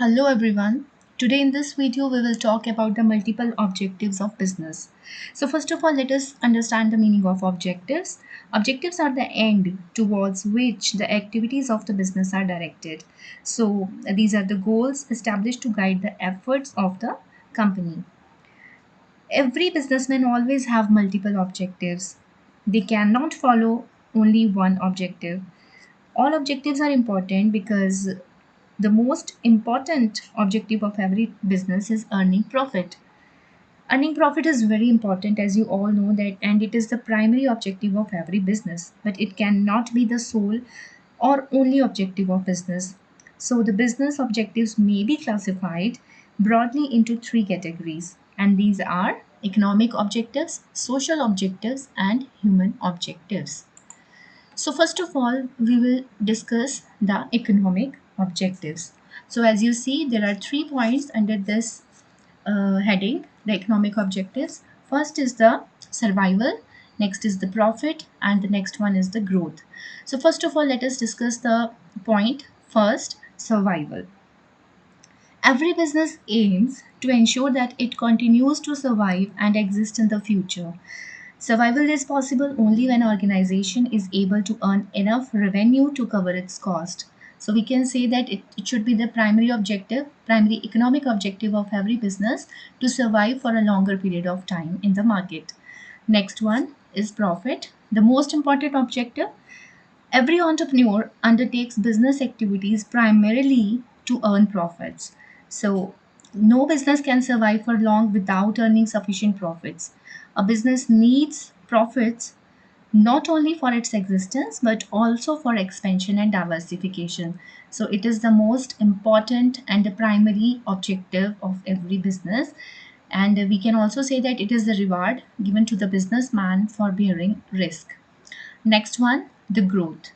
Hello everyone. Today in this video we will talk about the multiple objectives of business. So first of all let us understand the meaning of objectives. Objectives are the end towards which the activities of the business are directed. So these are the goals established to guide the efforts of the company. Every businessman always have multiple objectives. They cannot follow only one objective. All objectives are important because the most important objective of every business is earning profit. Earning profit is very important, as you all know that, and it is the primary objective of every business, but it cannot be the sole or only objective of business. So the business objectives may be classified broadly into three categories, and these are economic objectives, social objectives, and human objectives. So first of all, we will discuss the economic objectives. So as you see, there are 3 points under this heading, the economic objectives. First is the survival, next is the profit, and the next one is the growth. So first of all, let us discuss the point first, survival. Every business aims to ensure that it continues to survive and exist in the future. Survival is possible only when organization is able to earn enough revenue to cover its cost. So we can say that it should be the primary objective, primary economic objective of every business to survive for a longer period of time in the market. Next one is profit. The most important objective. Every entrepreneur undertakes business activities primarily to earn profits. So, no business can survive for long without earning sufficient profits. A business needs profits not only for its existence but also for expansion and diversification. So, it is the most important and the primary objective of every business. And we can also say that it is the reward given to the businessman for bearing risk. Next one, the growth.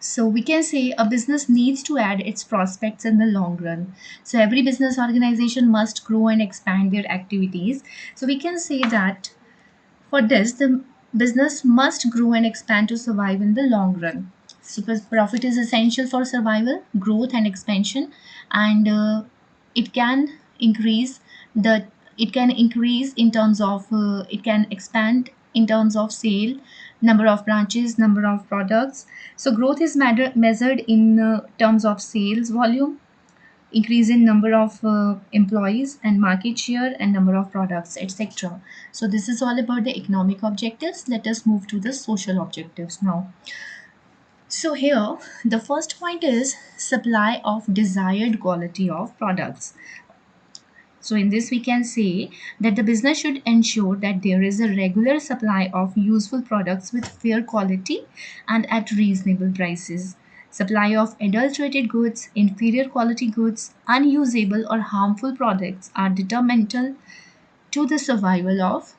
So we can say a business needs to add its prospects in the long run. So every business organization must grow and expand their activities. So we can say that for this, the business must grow and expand to survive in the long run. So profit is essential for survival, growth, and expansion, and it can increase the it can increase in terms of it can expand in terms of sale, number of branches, number of products. So growth is measured in terms of sales volume, increase in number of employees and market share and number of products, etc. So this is all about the economic objectives. Let us move to the social objectives now. So here the first point is supply of desired quality of products. So in this we can say that the business should ensure that there is a regular supply of useful products with fair quality and at reasonable prices. Supply of adulterated goods, inferior quality goods, unusable or harmful products are detrimental to the survival of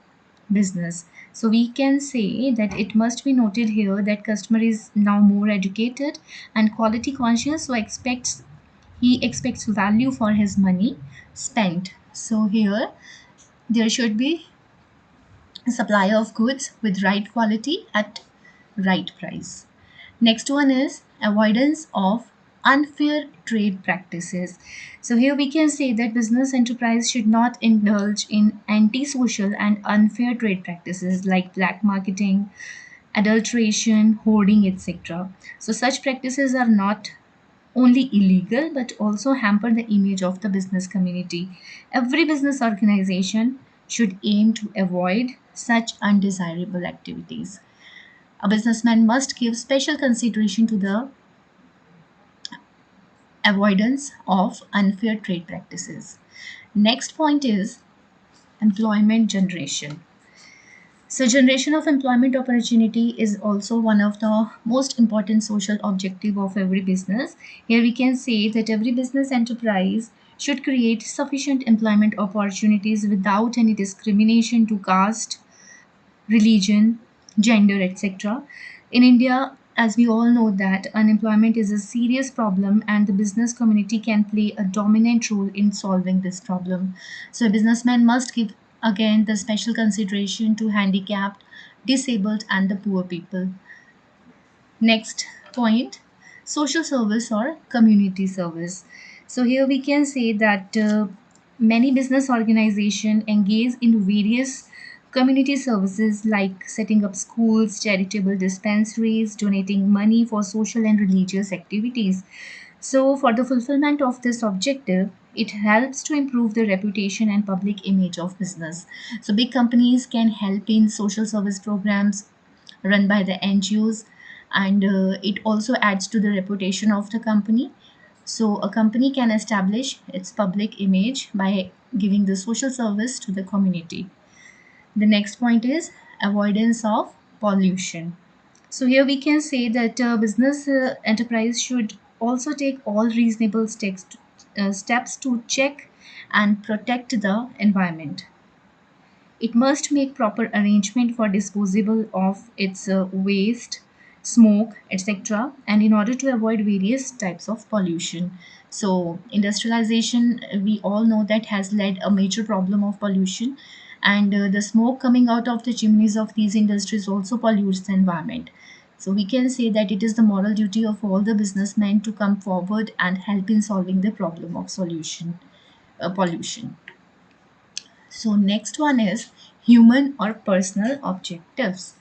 business. So we can say that it must be noted here that customer is now more educated and quality conscious, so he expects value for his money spent. So here there should be a supply of goods with right quality at right price. Next one is avoidance of unfair trade practices. So here we can say that business enterprise should not indulge in antisocial and unfair trade practices like black marketing, adulteration, hoarding, etc. So such practices are not only illegal but also hamper the image of the business community. Every business organization should aim to avoid such undesirable activities. A businessman must give special consideration to the avoidance of unfair trade practices. Next point is employment generation. So, generation of employment opportunity is also one of the most important social objective of every business. Here we can say that every business enterprise should create sufficient employment opportunities without any discrimination to caste, religion, gender, etc. In India, as we all know that unemployment is a serious problem and the business community can play a dominant role in solving this problem. So a businessman must give again the special consideration to handicapped, disabled and the poor people. Next point, social service or community service. So here we can say that many business organizations engage in various community services like setting up schools, charitable dispensaries, donating money for social and religious activities. So, for the fulfillment of this objective, it helps to improve the reputation and public image of business. So, big companies can help in social service programs run by the NGOs, and it also adds to the reputation of the company. So, a company can establish its public image by giving the social service to the community. The next point is avoidance of pollution. So here we can say that business enterprise should also take all reasonable steps to check and protect the environment. It must make proper arrangement for disposal of its waste, smoke, etc. And in order to avoid various types of pollution. So industrialization, we all know that has led a major problem of pollution, and the smoke coming out of the chimneys of these industries also pollutes the environment. So we can say that it is the moral duty of all the businessmen to come forward and help in solving the problem of pollution. So next one is human or personal objectives.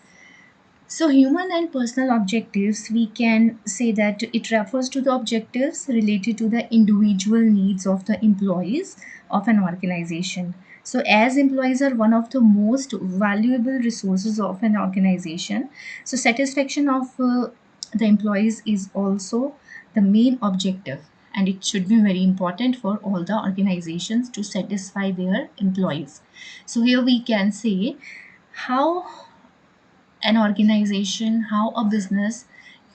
So human and personal objectives, we can say that it refers to the objectives related to the individual needs of the employees of an organization. So as employees are one of the most valuable resources of an organization, so satisfaction of the employees is also the main objective, and it should be very important for all the organizations to satisfy their employees. So here we can say how an organization, how a business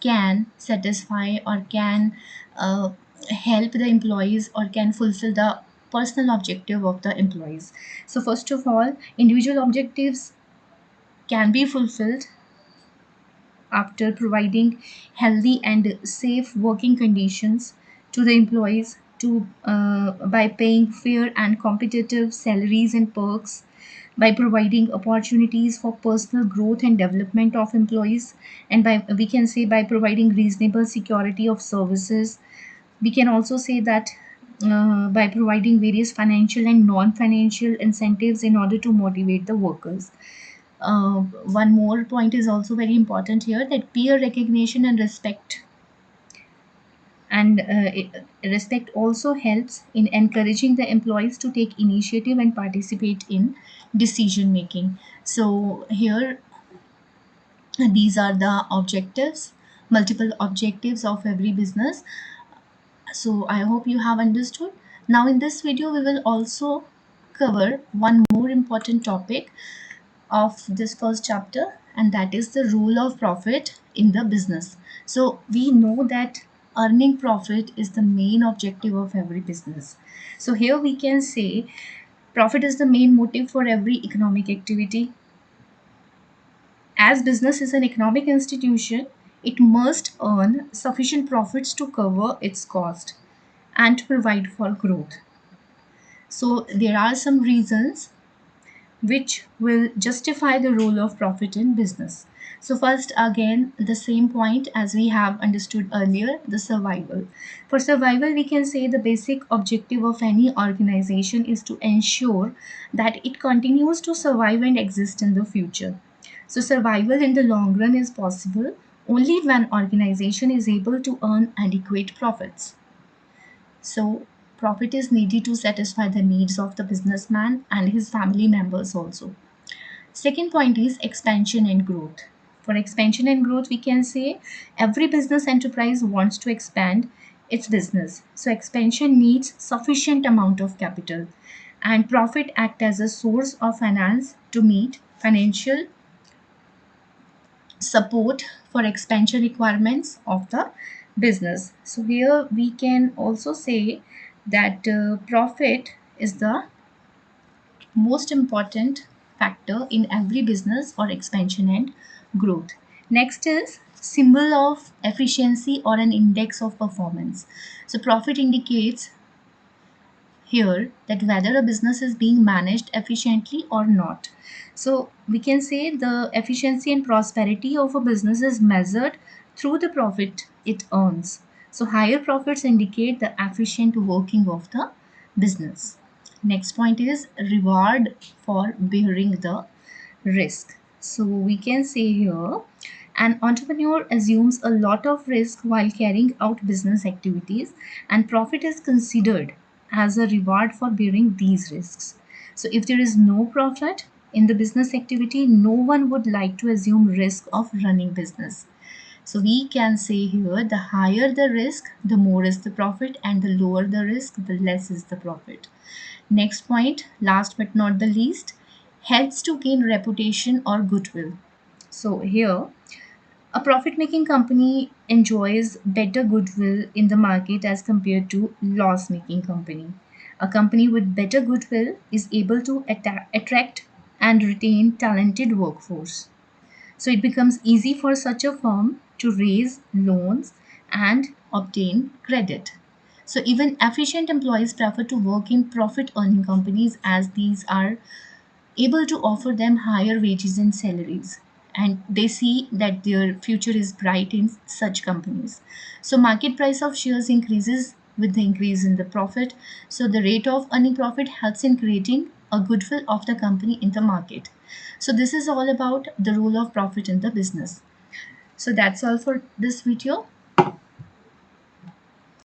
can satisfy or can uh, help the employees or can fulfill the personal objective of the employees. So first of all, individual objectives can be fulfilled after providing healthy and safe working conditions to the employees, to by paying fair and competitive salaries and perks, by providing opportunities for personal growth and development of employees, and by, we can say, by providing reasonable security of services. We can also say that by providing various financial and non-financial incentives in order to motivate the workers. One more point is also very important here, that peer recognition and respect, and respect also helps in encouraging the employees to take initiative and participate in decision making. So here, these are the objectives, multiple objectives of every business. So I hope you have understood. Now in this video we will also cover one more important topic of this first chapter, and that is the role of profit in the business. So we know that earning profit is the main objective of every business. So here we can say profit is the main motive for every economic activity. As business is an economic institution, it must earn sufficient profits to cover its cost and to provide for growth. So there are some reasons which will justify the role of profit in business. So, first, again, the same point as we have understood earlier, the survival. For survival, we can say the basic objective of any organization is to ensure that it continues to survive and exist in the future. So, survival in the long run is possible only when organization is able to earn adequate profits. So, profit is needed to satisfy the needs of the businessman and his family members also. Second point is expansion and growth. For expansion and growth, we can say every business enterprise wants to expand its business. So, expansion needs sufficient amount of capital, and profit act as a source of finance to meet financial support for expansion requirements of the business. So here we can also say that profit is the most important factor in every business for expansion and growth. Next is symbol of efficiency or an index of performance. So profit indicates here that whether a business is being managed efficiently or not. So we can say the efficiency and prosperity of a business is measured through the profit it earns. So higher profits indicate the efficient working of the business. Next point is reward for bearing the risk. So we can say here an entrepreneur assumes a lot of risk while carrying out business activities, and profit is considered as a reward for bearing these risks. So if there is no profit in the business activity, no one would like to assume risk of running business. So we can say here the higher the risk, the more is the profit, and the lower the risk, the less is the profit. Next point, last but not the least, helps to gain reputation or goodwill. So here, a profit making company enjoys better goodwill in the market as compared to loss making company. A company with better goodwill is able to attract and retain talented workforce. So it becomes easy for such a firm to raise loans and obtain credit. So even efficient employees prefer to work in profit earning companies as these are able to offer them higher wages and salaries, and they see that their future is bright in such companies. So market price of shares increases with the increase in the profit, so the rate of earning profit helps in creating a goodwill of the company in the market. So this is all about the role of profit in the business. So that's all for this video.